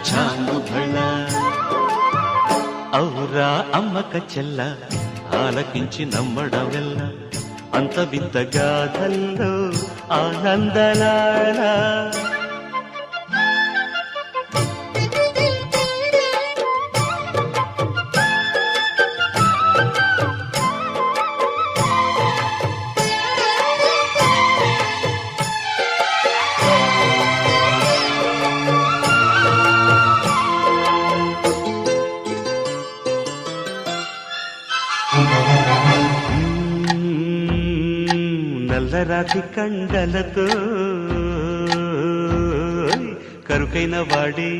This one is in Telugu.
చాంగు భళ్ళ ఔరా అమ్మక చెల్ల ఆలకించి నమ్మడమెల్ల అంత వింత గాథల్లో ఆనందలాల నల్లరాతి కండలతో కరుకైన వాడి